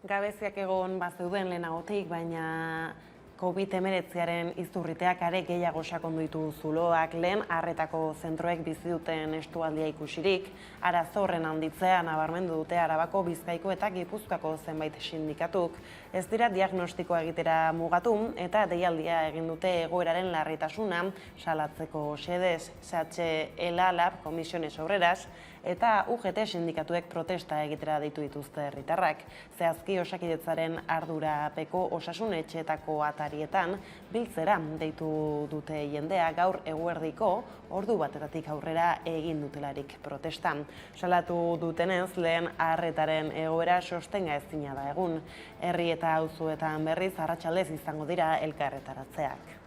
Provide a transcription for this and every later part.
Gabeziak egon bazeuden lehenagotik, baina COVID-19aren izurriteak are gehiago sakondu ditu zuloak, lehen arretako zentroek bizi duten estualdia ikusirik, arazo horren handitzea nabarmendu dute Arabako, Bizkaiko eta Gipuzkoako zenbait sindikatuk. Ez dira diagnostikoa egitera mugatu eta deialdia egin dute egoeraren larritasuna salatzeko xedez, SHL-Lab, Comisiones Obreras eta UGT sindikatuek protesta egitera deitu dituzte herritarrak. Zehazki Osakidetzaren ardurapeko osasun etxeetako atarietan biltzera deitu dute jendea gaur eguerdiko ordu batetatik aurrera egin dutelarik protesta. Salatu dutenez, lehen arretaren egoera sostenga ezina da egun. Herri eta auzoetan berriz arratsaldez izango dira elkarretaratzeak.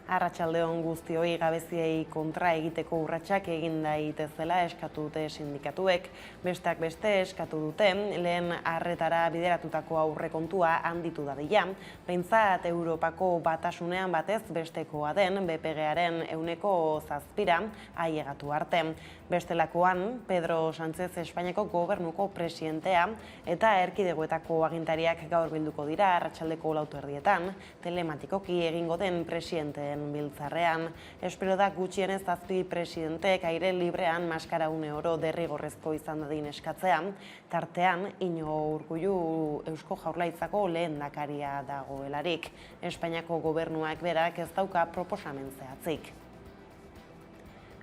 Arratsaldeon guztioi, gabeziei kontra egiteko urratsak egin daitezela eskatu dute sindikatuek. Besteak beste eskatu dute lehen arretara bideratutako aurrekontua handitu dadila. Behintzat Europako batasunean batez bestekoa den BPG-aren 7% ailegatu arte. Bestelakoan, Pedro Sánchez Espainiako gobernuko presidentea eta erkidegoetako agintariak gaur bilduko dira arratsaldeko 4:00 telematikoki egingo den presidenteen biltzarrean. Espero da gutxienez 7 presidenteek aire librean maskara €1 derrigorrezko izan dadin eskatzea. Tartean, Iñigo Urkullu Eusko Jaurlaritzako lehendakaria dagoelarik. Espainiako gobernuak berak ez dauka proposamen zehatzik.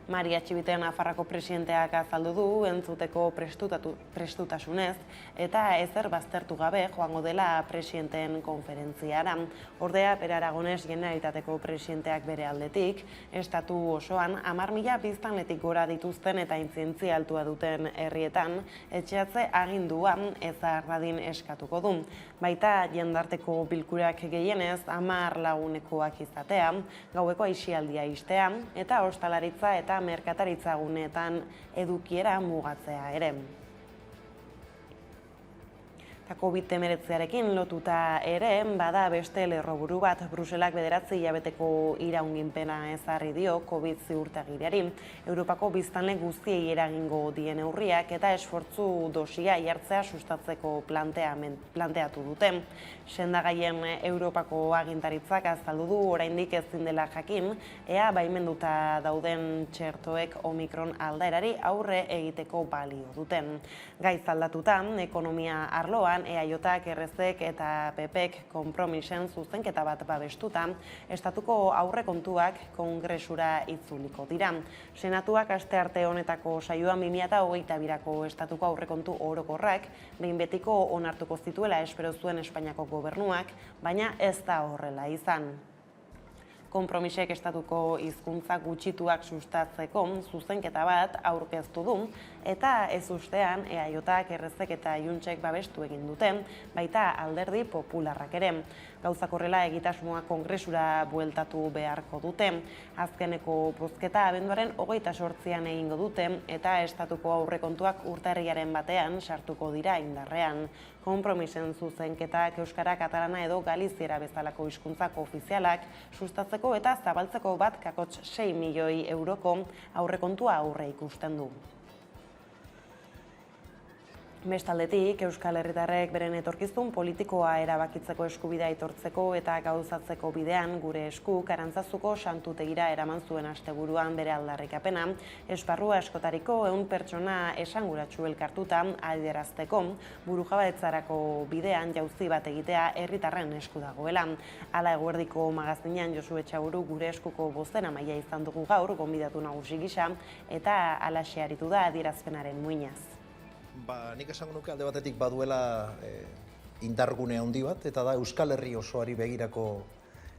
Maria Txibite Nafarroako presidenteak azaldu du entzuteko prestutasunez eta ezer baztertu gabe joango dela presidenteen konferentziara. Ordea, Per Aragones Generalitateko presidenteak bere aldetik, estatu osoan 10.000 biztanletik gora dituzten eta intzidentzia altua duten herrietan, etxeatze agindua ezar dadin eskatuko du. Baita jendarteko bilkurak gehienez 10 lagunekoak izatea, gaueko aisialdia ixtea eta ostalaritza eta merkataritza guneetan edukiera mugatzea ere. COVID-19arekin lotuta ere, bada beste lerroburu bat. Bruselak 9 hilabeteko iraunginpena ezarri dio COVID ziurtagiriari. Europako biztanle guztiei eragingo dien neurriak eta esfortzu dosia jartzea sustatzeko planteatu dute. Sendagaien Europako agintaritzak azaldu du oraindik ezin dela jakin, ea baimenduta dauden txertoek Omikron aldaerari aurre egiteko balio duten. Gaiz aldatuta, ekonomia arloan, EAJak, RZek eta PPek konpromisen zuzenketa bat babestuta, estatuko aurrekontuak kongresura itzuliko dira. Senatuak astearte honetako saioan 2022ko estatuko aurrekontu orokorrak behin betiko onartuko zituela espero zuen Espainiako gobernuak, baina ez da horrela izan. Konpromisek estatuko hizkuntza gutxituak sustatzeko zuzenketa bat aurkeztu du eta ez ustean EAJak, RZek eta Juntsek babestu egin dute, baita Alderdi Popularrak ere. Gauzak horrela egitasmoa kongresura bueltatu beharko dute. Azkeneko bozketa abenduaren 28an egingo dute eta estatuko aurrekontuak urtarrilaren batean sartuko dira indarrean. Konpromisen zuzenketak euskara, katalana edo galiziera bezalako hizkuntzak ofizialak sustatzeko eta zabaltzeko bat kakotx 6 milioi euroko aurrekontua aurre ikusten du. Bestaldetik, Euskal Herritarrek beren etorkizun politikoa erabakitzeko eskubidea aitortzeko eta gauzatzeko bidean gure eskuk Arantzazuko santutegira eraman zuen asteburuan bere aldarrikapena, esparrua askotariko 100 pertsona esanguratsu elkartuta adierazteko burujabetzarako bidean jauzi bat egitea herritarren esku dagoela. Hala eguerdiko magazinean Josu Etxaburu gure eskuko bozeramailea izan dugu gaur, gonbidatu nagusi gisa, eta halaxe aritu da adierazpenaren muinaz. Nik esango nuke alde batetik baduela indargune handi bat, eta da Euskal Herri osoari begirako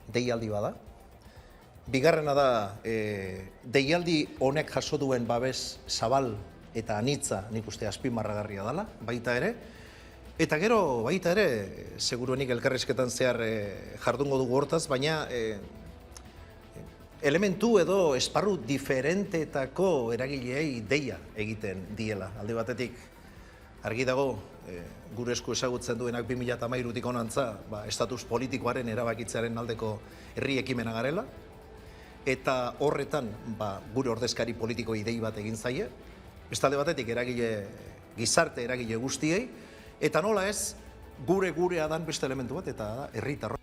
deialdi bada. Bigarrena da, deialdi honek jaso duen babes zabal eta anitza nik uste azpimarragarria dela, baita ere. Eta gero, baita ere, seguruenik elkarrizketan zehar jardungo dugu hortaz, baina elementu edo esparru diferentetako eragileei deia egiten diela. Alde batetik, argi dago, gure esku ezagutzen duenak 2013tik honantza estatus politikoaren erabakitzearen aldeko herri ekimena garela, eta horretan gure ordezkari politiko idei bat egin zaie. Beste alde batetik eragile gizarte eragile guztiei, eta nola ez, gurea dan beste elementu bat, eta da, herritarrok.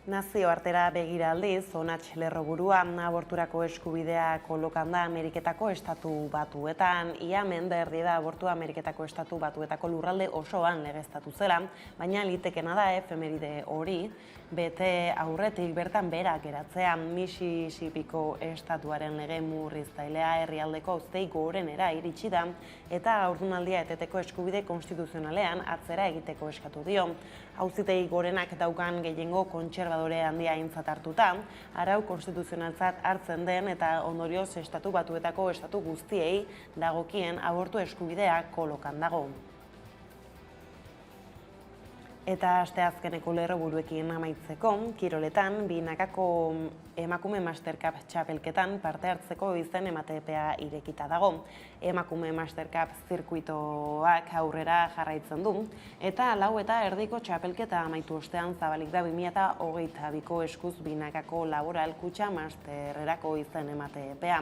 Nazioartera begira aldiz, Onatx Lerroburua aborturako eskubidea kolokan da Ameriketako Estatu Batuetan. Ia mende erdi da abortua Ameriketako Estatu Batuetako lurralde osoan legeztatu zela, baina litekena da efemeride hori bete aurretik bertan bera geratzea. Mississippiko estatuaren lege murriztailea herrialdeko auzitegi gorenera iritsi da eta haurdunaldia eteteko eskubide konstituzionalean atzera egiteko eskatu dio. Auzitegi gorenak daukan gehiengo kontserbadore handia aintzat hartuta, arau konstituzionaltzat hartzen den eta ondorioz Estatu Batuetako estatu guztiei dagokien abortu eskubidea kolokan dago. Eta asteazkeneko lerroburuekin amaitzeko, kiroletan, binakako emakume Mastercup txapelketan parte hartzeko izen ematepea irekita dago. Emakume Mastercup zirkuitoak aurrera jarraitzen du, eta 4:30 txapelketa amaitu ostean zabalik da 2022ko eskuz binakako laboral kutxa masterrerako izen ematepea.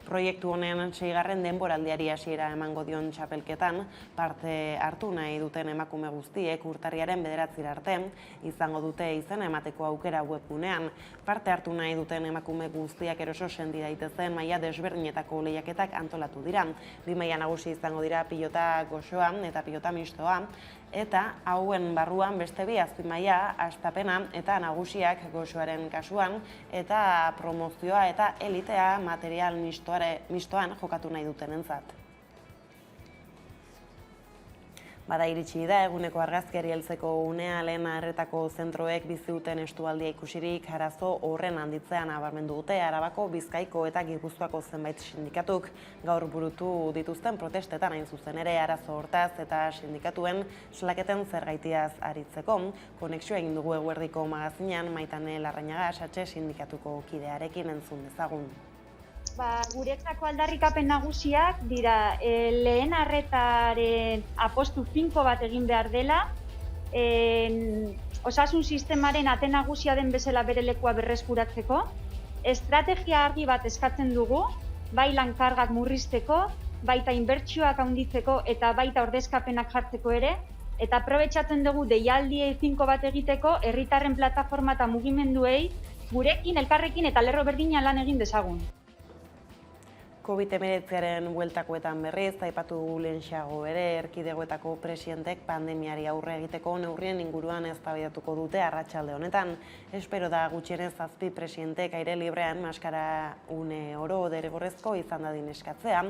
Proiektu honen 6. denboraldiari hasiera emango dion txapelketan, parte hartu nahi duten emakume guztiek urtarriaren 9 arte izango dute izena emateko aukera webgunean. Parte hartu nahi duten emakume guztiak eroso sendi daitezen maila desberdinetako lehiaketak antolatu dira. 2 maila nagusi izango dira pilota goxoa eta pilota mistoa, eta hauen barruan beste bi azpimaila hastapena eta nagusiak goxoaren kasuan eta promozioa eta elitea material mistoan jokatu nahi dutenentzat. Bada iritsi da, eguneko argazkiari heltzeko unea lehen arretako zentroek bizi duten estualdia ikusirik arazo horren handitzean nabarmendu dute Arabako, Bizkaiko eta Gipuzkoako zenbait sindikatuk gaur burutu dituzten protestetan hain zuzen ere arazo hortaz eta sindikatuen salaketen zergaitiaz aritzeko. Konexioa egin dugu eguerdiko magazinean Maitane Larrañaga Satxe sindikatuko kidearekin entzun dezagun. Guretzako aldarrikapen nagusiak dira lehen arretaren apostu finko bat egin behar dela, osasun sistemaren ate nagusia den bezala bere lekua berreskuratzeko, estrategia argi bat eskatzen dugu, bai lan kargak murrizteko, baita inbertsioak handitzeko eta baita ordezkapenak jartzeko ere, eta aprobetxatzen dugu deialdi finko bat egiteko herritarren plataforma eta mugimenduei gurekin, elkarrekin eta lerro berdina lan egin dezagun. COVID-19aren bueltakoetan berriz, aipatu lehenxeago ere, erkidegoetako presidentek pandemiari aurre egiteko neurrien inguruan eztabaidatuko dute arratsalde honetan. Espero da gutxienez 7 presidentek aire librean maskara une oro derrigorrezko izan dadin eskatzea,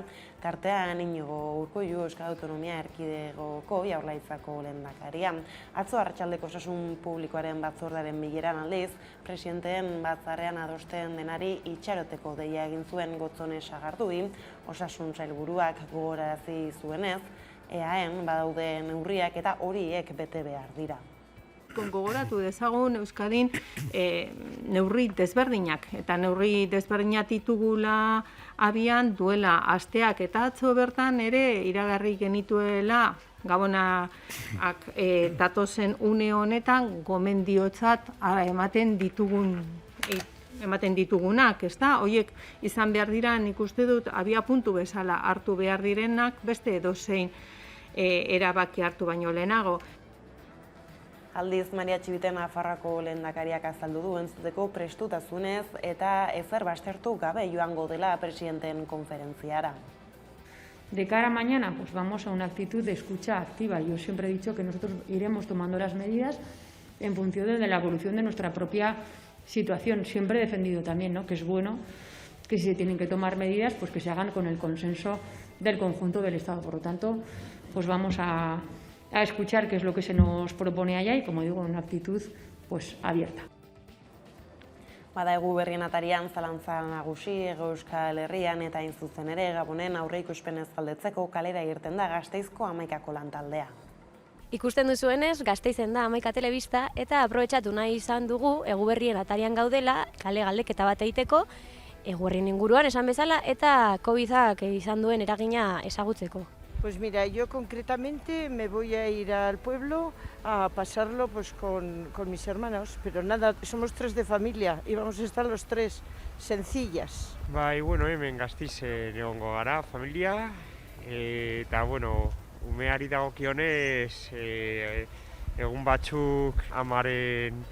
tartean Iñigo Urkullu Euskal Autonomia Erkidegoko Jaurlaritzako lehendakaria. Atzo arratsaldeko osasun publikoaren batzordearen bileran aldiz, presidenteen batzarrean adosten denari itxaroteko deia egin zuen Gotzone Sagardui, osasun sailburuak gogorarazi zuenez, EAEn badaude neurriak eta horiek bete behar dira. Gogoratu dezagun Euskadin neurri desberdinak, eta neurri desberdinak ditugula abian duela asteak eta atzo bertan ere iragarri genituela Gabonak datozen une honetan gomendiotzat ematen ditugunak, ezta? Horiek izan behar dira, nik uste dut, abia puntu bezala hartu behar direnak, beste edozein erabaki hartu baino lehenago. Aldiz, Maria Txibiten Nafarroako lehendakariak azaldu du entzuteko prestutasunez eta ezer baztertu gabe joango dela presidenteen konferentziara. De cara a mañana, pues vamos a una actitud de escucha activa. Yo siempre he dicho que nosotros iremos tomando las medidas en función de la evolución de nuestra propia situación. Siempre he defendido también, ¿no?, que es bueno que si se tienen que tomar medidas, pues que se hagan con el consenso del conjunto del Estado. Por lo tanto, pues vamos a escuchar qué es lo que se nos propone allá y, como digo, en una actitud pues abierta. Bada egu berrien atarian zalantza nagusi Euskal Herrian eta hain zuzen ere Gabonen aurreikuspenez galdetzeko kalera irten da Gasteizko 11ko lantaldea. Ikusten duzuenez, Gasteizen da 11 telebista eta aprobetxatu nahi izan dugu Eguberrien atarian gaudela kale galdeketa bat egiteko Eguberrien inguruan esan bezala eta COVID-ak izan duen eragina ezagutzeko. Pues mira, yo concretamente me voy a ir al pueblo a pasarlo pues con mis hermanos, pero nada, somos 3 de familia y vamos a estar los 3 sencillas. Bai, bueno, hemen Gasteizen egongo gara, familia, Eta, bueno, umeari dagokionez, egun batzuk amaren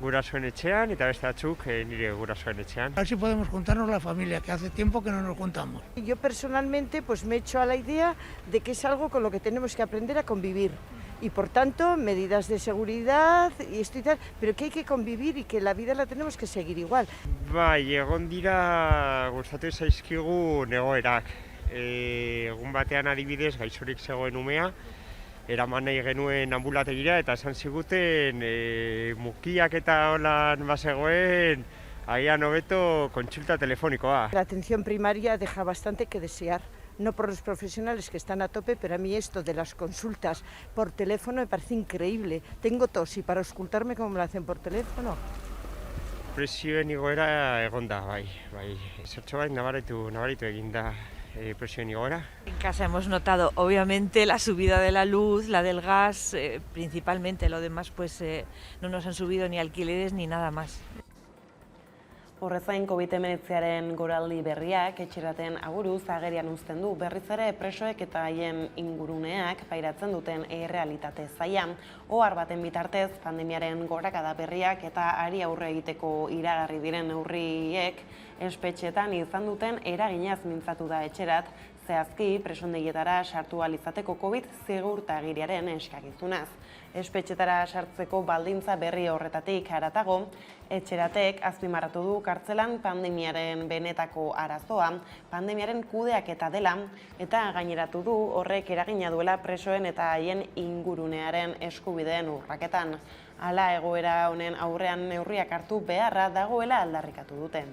gurasoen etxean eta beste batzuk nire gurasoen etxean. A ver si podemos juntarnos la familia, que hace tiempo que no nos juntamos. Yo personalmente pues me he hecho a la idea de que es algo con lo que tenemos que aprender a convivir. Y por tanto, medidas de seguridad y esto y tal, pero que hay que convivir y que la vida la tenemos que seguir igual. Bai, egon dira gustatu zaizkigun egoerak. Egun batean adibidez gaixorik zegoen umea, eraman nahi genuen ambulategira eta esan ziguten mukiak eta holan bazegoen, agian hobeto kontsulta telefonikoa. La atención primaria deja bastante que desear. No por los profesionales que están a tope, pero a mí esto de las consultas por teléfono me parece increíble. Tengo tos y para auscultarme, ¿cómo me lo hacen por teléfono? Presioen igoera egon da, bai. Zertxo bai nabaritu egin da presioen igoera. En casa hemos notado obviamente la subida de la luz, la del gas, principalmente. Lo demás pues no nos han subido ni alquileres ni nada más. Horrez gain, COVID-19aren goraldi berriak etxeraten aburuz agerian uzten du berriz ere presoek eta haien inguruneak pairatzen duten errealitate zaila. Ohar baten bitartez, pandemiaren gorakada berriak eta hari aurre egiteko iragarri diren neurriek espetxetan izan duten eraginaz mintzatu da etxerat, zehazki presondegietara sartu ahal izateko COVID segurtagiriaren eskakizunaz. Espetxetara sartzeko baldintza berri horretatik haratago, etxeratek azpimarratu du kartzelan pandemiaren benetako arazoa, pandemiaren kudeaketa dela, eta gaineratu du horrek eragina duela presoen eta haien ingurunearen eskubideen urraketan. Hala, egoera honen aurrean neurriak hartu beharra dagoela aldarrikatu duten.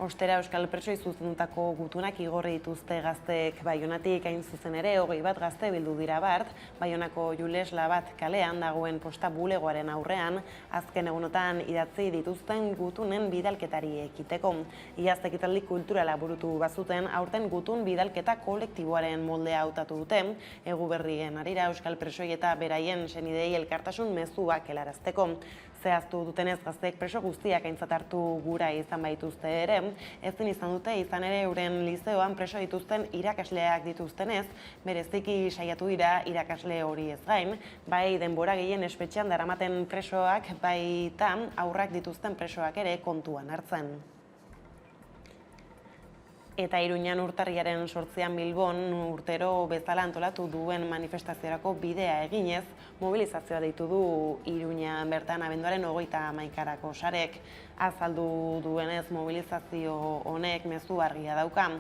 Ostera, euskal presoi zuzendutako gutunak igorri dituzte gazteek Baionatik, hain zuzen ere 21 gazte bildu dira bart, Baionako Julesla bat kalean dagoen posta bulegoaren aurrean, azken egunotan idatzi dituzten gutunen bidalketari ekiteko. Iaz ekitaldi kulturala burutu bazuten, aurten gutun bidalketa kolektiboaren moldea hautatu dute, Eguberrien harira euskal presoi eta beraien senidei elkartasun mezuak helarazteko. Zehaztu dutenez gazteek preso guztiak aintzat hartu gura izan baituzte ere, ezin izan dute izan ere euren lizeoan preso dituzten irakasleak dituztenez, bereziki saiatu dira irakasle hori ez gain, bai denbora gehien espetxean daramaten presoak, baita haurrak dituzten presoak ere kontuan hartzen. Eta Iruñan urtarriaren 8an Bilbon urtero bezala antolatu duen manifestaziorako bidea eginez, mobilizazioa deitu du Iruñan bertan abenduaren 31-erako sarek. Azaldu duenez mobilizazio honek mezu argia dauka.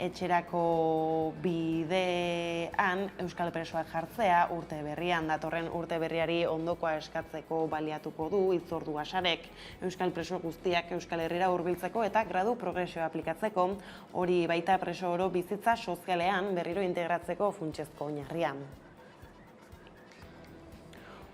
Etxerako bidean euskal presoak jartzea urte berrian, datorren urte berriari ondokoa eskatzeko baliatuko du hitzordua sarek. Euskal preso guztiak Euskal Herrira hurbiltzeko eta gradu progresioa aplikatzeko, hori baita preso oro bizitza sozialean berriro integratzeko funtsezko oinarria.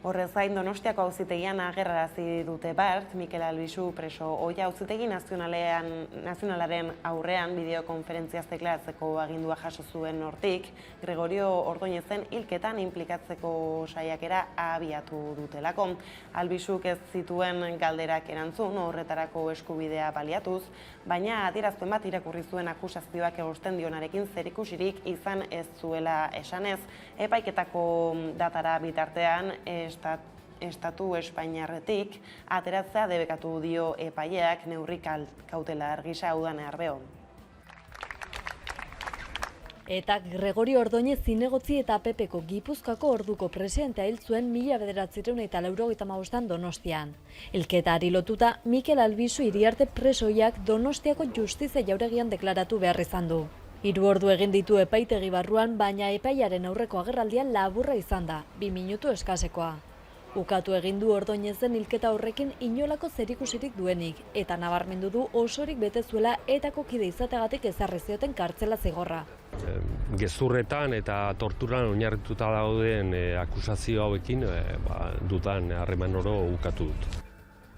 Horrez gain, Donostiako auzitegian agerrarazi dute bart, Mikel Albizu preso ohia auzitegi nazionalaren aurrean bideokonferentziaz deklaratzeko agindua jaso zuen hortik, Gregorio Ordóñezen hilketan inplikatzeko saiakera abiatu dutelako. Albizuk ez zituen galderak erantzun horretarako eskubidea baliatuz, baina adierazpen bat irakurri zuen akusazioak egosten dionarekin zerikusirik izan ez zuela esanez, epaiketako datara bitartean Estatu Espainiarretik ateratzea debekatu dio epaileak neurri kautelar gisa udan arbeo. Eta Gregorio Ordóñez zinegotzi eta PPko Gipuzkoako orduko presidentea hil zuen 1985an Donostian. Hilketari lotuta Mikel Albizu Iriarte presoiak Donostiako justizia jauregian deklaratu behar izan du. 3 ordu egin ditu epaitegi barruan, baina epaiaren aurreko agerraldian laburra izan da, 2 minutu eskasekoa. Ukatu egin du Ordóñezen hilketa horrekin inolako zerikusirik duenik, eta nabarmendu du osorik bete zuela etako kide izateagatik ezarri zioten kartzela zigorra. Gezurretan eta torturan oinarrituta dauden akusazio hauekin dudan harreman oro ukatu dut.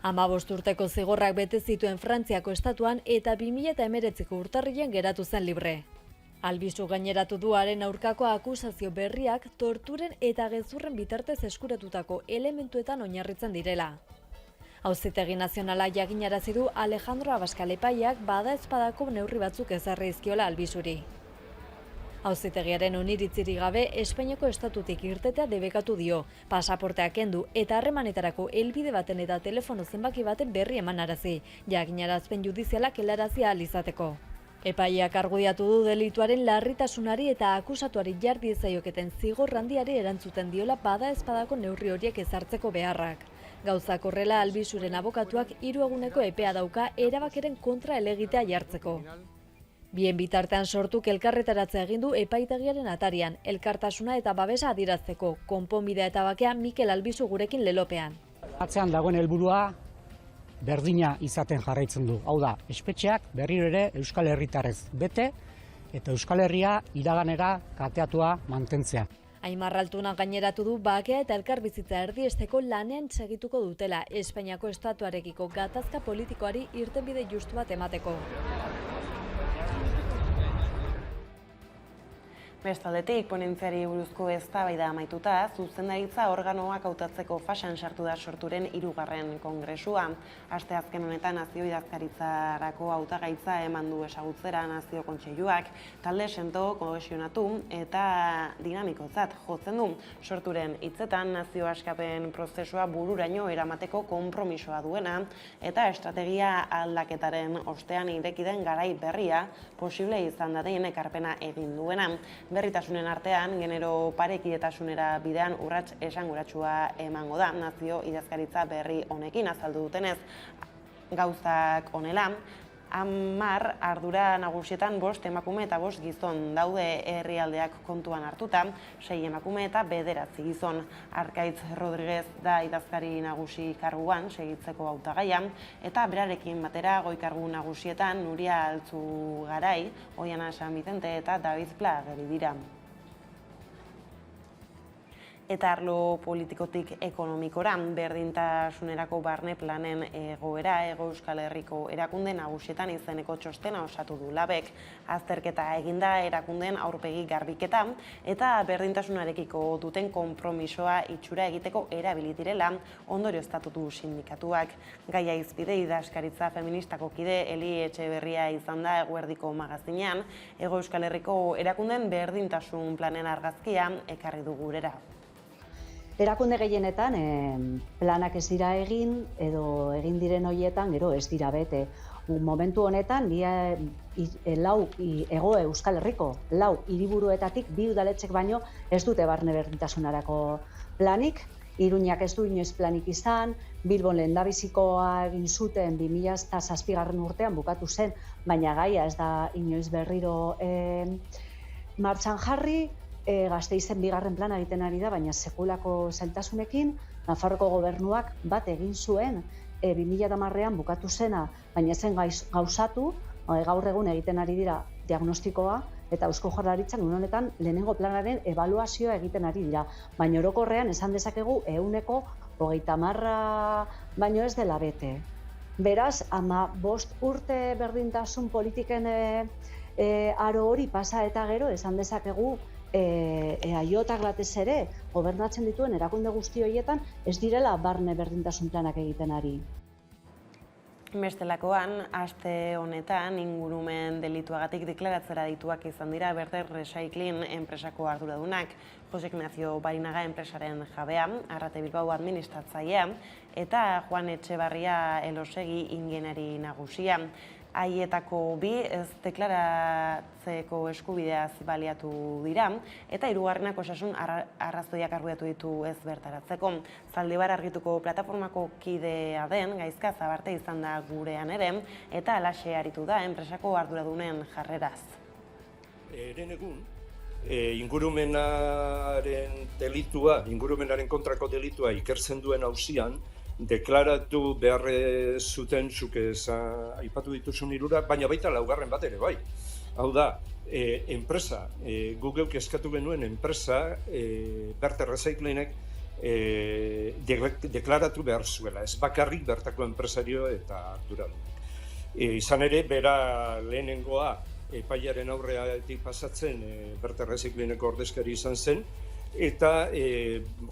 15 urteko zigorrak bete zituen Frantziako estatuan eta 2019ko urtarrilean geratu zen libre. Albizu gaineratu du haren aurkako akusazio berriak torturen eta gezurren bitartez eskuratutako elementuetan oinarritzen direla. Auzitegi Nazionala jakinarazi du Alejandro Abascal epaiak badaezpadako neurri batzuk ezarri dizkiola Albizuri. Auzitegiaren oniritzirik gabe Espainiako estatutik irtetea debekatu dio, pasaportea kendu eta harremanetarako helbide baten eta telefono zenbaki baten berri emanarazi, jakinarazpen judizialak helarazi ahal izateko. Epaiak argudiatu du delituaren larritasunari eta akusatuari jar diezaioketen zigor handiari erantzuten diola badaezpadako neurri horiek ezartzeko beharrak. Gauzak horrela Albizuren abokatuak 3 eguneko epea dauka erabakeren kontra helegitea jartzeko. Bien bitartean sortuk elkarretaratzea egin du epaitegiaren atarian, elkartasuna eta babesa adierazteko, konponbidea eta bakea Mikel Albizu gurekin lelopean. Atzean dagoen helburua berdina izaten jarraitzen du. Hau da, espetxeak berriro ere Euskal Herritarrez bete eta Euskal Herria iraganera kateatua mantentzea. Aimar Altuna gaineratu du bakea eta elkarbizitza erdiesteko lanean segituko dutela Espainiako estatuarekiko gatazka politikoari irtenbide justu bat emateko. Bestaldetik, ponentziari buruzko eztabaida amaituta, zuzendaritza organoak hautatzeko fasean sartu da sorturen 3. kongresua. Asteazken honetan nazio idazkaritzarako hautagaitza eman du ezagutzera nazio kontseiluak, talde sendo, kohesionatu eta dinamikotzat jotzen du. Sorturen hitzetan nazio askapen prozesua bururaino eramateko konpromisoa duena eta estrategia aldaketaren ostean ireki den garai berria posible izan dadin ekarpena egin duena. Berritasunen artean, genero parekidetasunera bidean urrats esanguratsua emango da, nazio idazkaritza berri honekin azaldu dutenez. Gauzak honela, 10 ardura nagusietan 5 emakume eta 5 gizon daude herrialdeak kontuan hartuta, 6 emakume eta 9 gizon. Arkaitz Rodriguez da idazkari nagusi karguan segitzeko hautagaia, eta berarekin batera goi kargu nagusietan Nuria Altzugarai, Oiana San Vicente eta David Pla geri dira. Eta arlo politikotik ekonomikora, berdintasunerako barne planen egoera Hego Euskal Herriko erakunde nagusietan izeneko txostena osatu du labek. Azterketa eginda erakundeen aurpegi garbiketa eta berdintasunarekiko duten konpromisoa itxura egiteko erabili direla ondorioztatu du sindikatuak. Gaia izpide idazkaritza feministako kide Eli Etxeberria izan da eguerdiko magazinean, Hego Euskal Herriko erakundeen berdintasun planen argazkia ekarri du gurera. Erakunde gehienetan planak ez dira egin edo egin diren horietan gero ez dira bete. Momentu honetan, Hego Euskal Herriko 4 hiriburuetatik 2 udaletxek baino ez dute barne berdintasunerako planik. Iruñak ez du inoiz planik izan, Bilbon lehendabizikoa egin zuten 2007 urtean bukatu zen, baina gaia ez da inoiz berriro martxan jarri. Gasteizen 2. plana egiten ari da, baina sekulako zailtasunekin, Nafarroko gobernuak bat egin zuen 2010ean bukatu zena, baina zen gauzatu, gaur egun egiten ari dira diagnostikoa, eta Eusko Jaurlaritzan honetan lehenengo planaren ebaluazioa egiten ari dira. Baina orokorrean esan dezakegu 30% baino ez dela bete. Beraz, 15 urte berdintasun politiken aro hori pasa eta gero esan dezakegu eaiotak batez ere gobernatzen dituen erakunde guzti horietan ez direla barne berdintasun planak egiten ari. Bestelakoan, aste honetan ingurumen delituagatik deklaratzera dituak izan dira Berder Recycling enpresako arduradunak, Jose Ignacio Barinaga enpresaren jabea, Arrate Bilbao administratzailea eta Juan Etxebarria Elosegi ingeneri nagusia. Haietako 2 ez deklaratzeko eskubideaz baliatu dira eta 3. osasun arrazoiak argudiatu ditu ez bertaratzeko. Zaldibar Argituko plataformako kidea den Gaizka Zabarte izan da gurean ere eta halaxe aritu da enpresako arduradunen jarreraz. Eren egun, ingurumenaren kontrako delitua ikertzen duen auzian, deklaratu behar zuten zuk aipatu dituzun 3, baina baita 4. bat ere bai. Hau da, enpresa, Googleuk eskatu genuen enpresa, Berder Recyclingek deklaratu behar zuela, ez bakarrik bertako enpresario eta arduradunak. Izan ere, bera lehenengoa epaiaren aurreatik pasatzen Berder Recyclingeko ordezkari izan zen, eta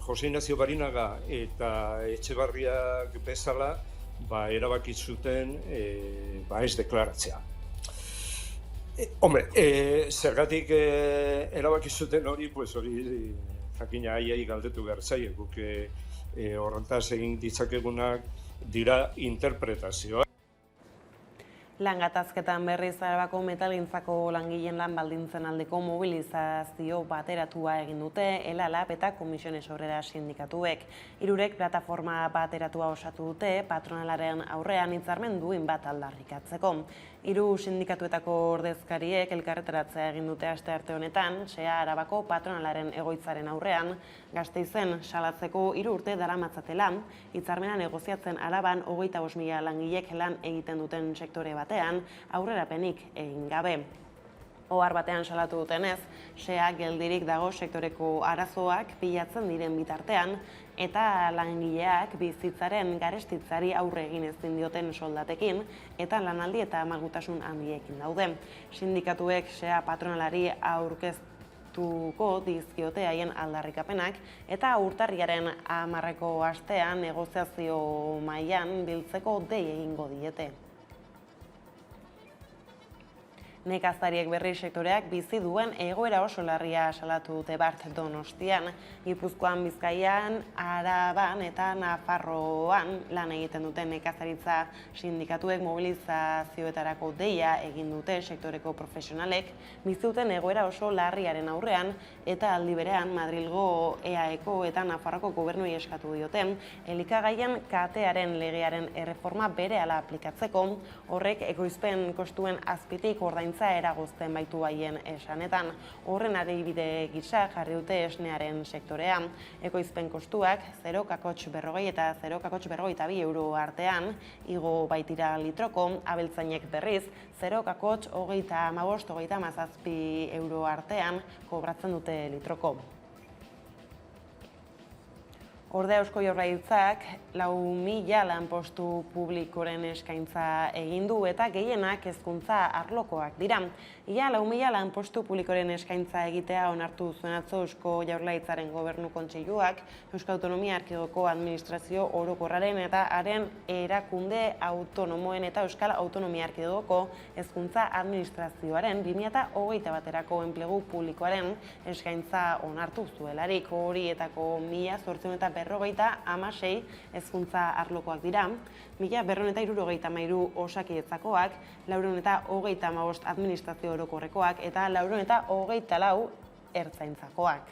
Jose Ignacio Barinaga eta Etxebarriak bezala erabaki zuten ez deklaratzea. Zergatik erabaki zuten hori, hori jakina haiei galdetu behar zaie, guk horretaz egin ditzakegunak dira interpretazioa. Lan gatazketan berriz Arabako metalgintzako langileen lan baldintzen aldeko mobilizazio bateratua egin dute ELA-LAB eta Comisiones Obreras sindikatuek. Hirurek plataforma bateratua osatu dute patronalaren aurrean hitzarmenduin bat aldarrikatzeko. Hiru sindikatuetako ordezkariek elkarretaratzea egin dute astearte honetan, SEA Arabako patronalaren egoitzaren aurrean, Gasteizen salatzeko 3 urte daramatzatela, hitzarmena negoziatzen Araban 25.000 langilek lan egiten duten sektore batean, aurrerapenik egin gabe. Ohar batean salatu dutenez, SEA geldirik dago sektoreko arazoak pilatzen diren bitartean, eta langileak bizitzaren garestitzari aurre egin ezin dioten soldatekin, eta lanaldi eta malgutasun handiekin daude. Sindikatuek SEA patronalari aurkeztuko dizkiote haien aldarrikapenak, eta urtarriaren 10. astean negoziazio mailan biltzeko dei egingo diete. Nekazariek berri sektoreak bizi duen egoera oso larria salatu dute Bart Donostian, Gipuzkoan, Bizkaian, Araban eta Nafarroan lan egiten duten nekazaritza sindikatuek mobilizazioetarako deia egin dute sektoreko profesionalek bizi duten egoera oso larriaren aurrean eta aldi berean Madrilgo EAEko eta Nafarroko gobernuei eskatu dioten elikagaien katearen legearen erreforma berehala aplikatzeko, horrek ekoizpen kostuen azpitik ordaintzen eragozten baitu haien esanetan. Horren adibide gisa jarri dute esnearen sektorea. Ekoizpen kostuak 0,40 eta 0,52 euro artean igo baitira litroko, abeltzainek berriz 0,35-37 euro artean kobratzen dute litroko. Ordea Eusko Jaurlaritzak 4.000 lanpostu publikoren eskaintza egin du eta gehienak hezkuntza arlokoak dira. Ia 4.000 lanpostu publikoren eskaintza egitea onartu zuen atzo Eusko Jaurlaritzaren Gobernu Kontseiluak, Euskal Autonomia Erkidegoko Administrazio Orokorraren eta haren erakunde autonomoen eta Euskal Autonomia Erkidegoko Hezkuntza Administrazioaren 2021 baterako enplegu publikoaren eskaintza onartu zuelarik. Horietako 1.856 hezkuntza arlokoak dira, 1.473 osakidetzakoak, 435 administrazio orokorrekoak eta 424 ertzaintzakoak.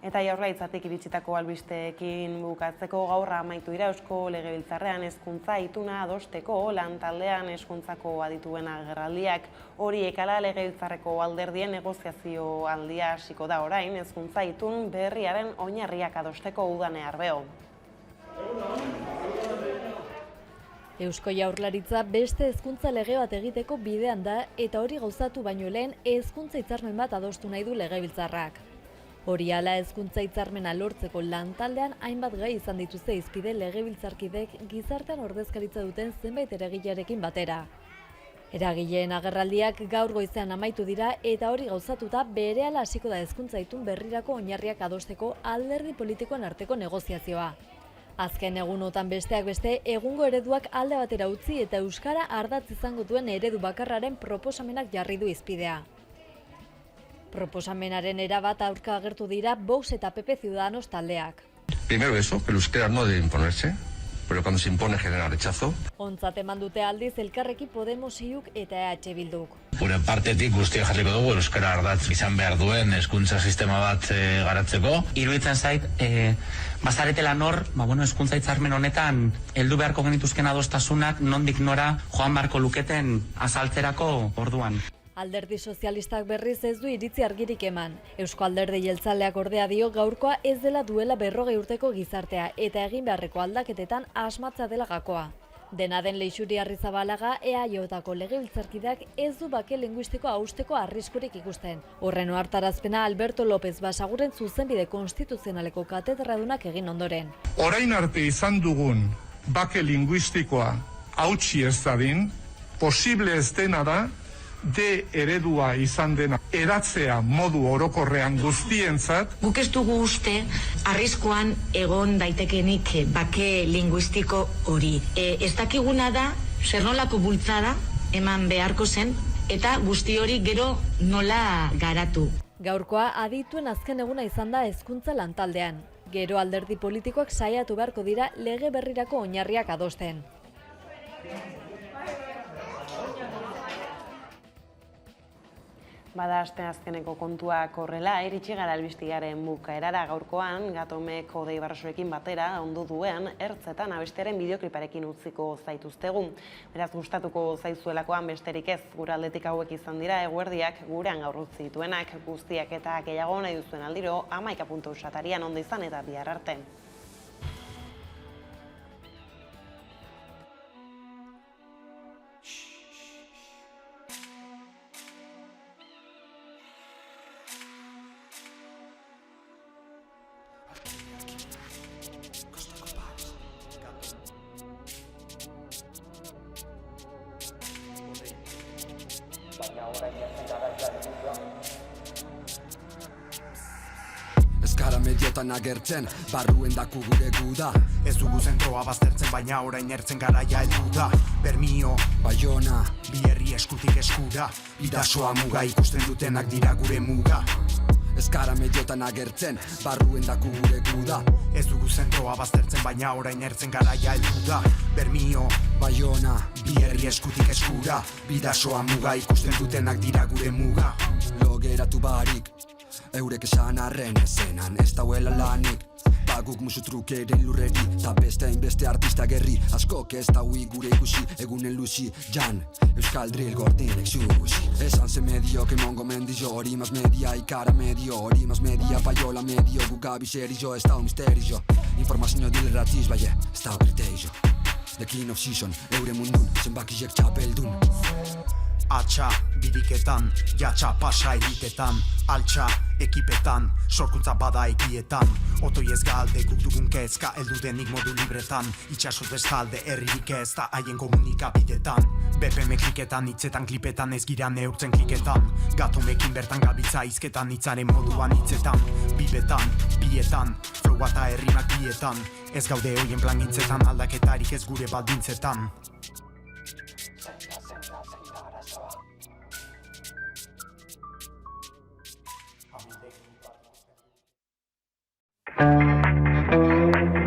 Eta Jaurlaritzatik iritsitako albisteekin bukatzeko gaur amaitu dira Eusko Legebiltzarrean hezkuntza ituna adosteko lantaldean hezkuntzako adituen agerraldiak. Horiek hala Legebiltzarreko alderdien negoziazio aldia hasiko da orain hezkuntza itun berriaren oinarriak adosteko Udane Arbeo. Eusko Jaurlaritza beste hezkuntza lege bat egiteko bidean da eta hori gauzatu baino lehen hezkuntza hitzarmen bat adostu nahi du Legebiltzarrak. Hori hala hezkuntza hitzarmena lortzeko lantaldean hainbat gai izan dituzte hizpide legebiltzarkidek gizartean ordezkaritza duten zenbait eragilearekin batera. Eragileen agerraldiak gaur goizean amaitu dira eta hori gauzatuta berehala hasiko da hezkuntza itun berrirako oinarriak adosteko alderdi politikoen arteko negoziazioa. Azken egunotan besteak beste egungo ereduak alde batera utzi eta euskara ardatz izango duen eredu bakarraren proposamenak jarri du hizpidea. Proposamenaren erabat aurka agertu dira Vox eta PP Ciudadanos taldeak. Primero eso, que el euskera no debe imponerse, pero cuando se impone genera rechazo. Ontzat eman dute aldiz Elkarrekin Podemos iuk eta EH Bilduk. Gure partetik guztiak jarriko dugu euskara ardatz izan behar duen hezkuntza sistema bat garatzeko. Iruditzen zait, bazaretela nor, hezkuntza hitzarmen honetan heldu beharko genituzken adostasunak nondik nora joan beharko luketen azaltzerako orduan. Alderdi sozialistak berriz ez du iritzi argirik eman. Eusko Alderdi Jeltzaleak ordea dio gaurkoa ez dela duela 40 urteko gizartea eta egin beharreko aldaketetan asmatza dela gakoa. Dena den Leixuri Arrizabalaga EAJ-ko legebiltzarkideak ez du bake linguistikoa hausteko arriskurik ikusten. Horren ohartarazpena Alberto López Basaguren zuzenbide konstituzionaleko katedradunak egin ondoren. Orain arte izan dugun bake linguistikoa hautsi ez dadin, posible ez dena da D eredua izan dena eratzea modu orokorrean guztientzat. Guk ez dugu uste arriskuan egon daitekenik bake linguistiko hori. Ez dakiguna da zer nolako bultzada eman beharko zen eta guzti hori gero nola garatu. Gaurkoa adituen azken eguna izan da hezkuntza lantaldean. Gero alderdi politikoak saiatu beharko dira lege berrirako oinarriak adosten. Bada aste azkeneko kontuak horrela, iritsi gara albistiaren bukaerara gaurkoan, Gatomeko Deibarrasoekin batera, ondu duen, ertzetan abestiaren bideokliparekin utziko zaituztegu. Beraz, gustatuko zaizuelakoan besterik ez, gure aldetik hauek izan dira, eguerdiak gurean gaur utzi dituenak, guztiak eta gehiago nahi duzuen aldiro, 11.usatarian ondo izan eta bihar arte. Ez gara mediotan agertzen, barruen daku gure guda. Ez dugu zentroa baztertzen, baina orain ertzen garaia heldu da. Bermio, Baiona, bi herri eskutik eskura. Bidasoa muga ikusten dutenak dira gure muga. Ez gara mediotan agertzen, barruen daku gure guda. Ez dugu zentroa baztertzen, baina orain ertzen garaia heldu da. Bermio, Baiona, bi herri eskutik eskura. Bidasoa muga ikusten dutenak dira gure muga. Lo geratu barik, eurek esan arren ezenan ez dauela lanik. Baguk musu trukeren lurreri, ta beste hainbeste artista gerri. Askok ez daui gure ikusi, egunen luzi, jan Euskal drill gordinek sushi. Esan ze medio, que mongo mendizo, hori mas media, ikara medio, hori mas media, paiola medio, gukabi serio, ez dau misterio. Informazio dilerratiz, baie, ez dau kriterio. The king of season, eure mundun, zenbakizek txapeldun. Atxa, biriketan, jatxa pasa elitetan. Altxa, ekipetan, sorkuntza bada ekietan. Otoi ez galde, guk dugun kezka, eldu denik modu libretan. Itxasoz bestalde, herririk ez da haien komunikabidetan. BPM kliketan, hitzetan klipetan, ez gira neurtzen kliketan. Gatomekin bertan gabiltza izketan, hitzaren moduan hitzetan. Bibetan, bietan, flowa eta herrimak bietan. Ez gaude hoien plan gintzetan, aldaketarik ez gure baldintzetan.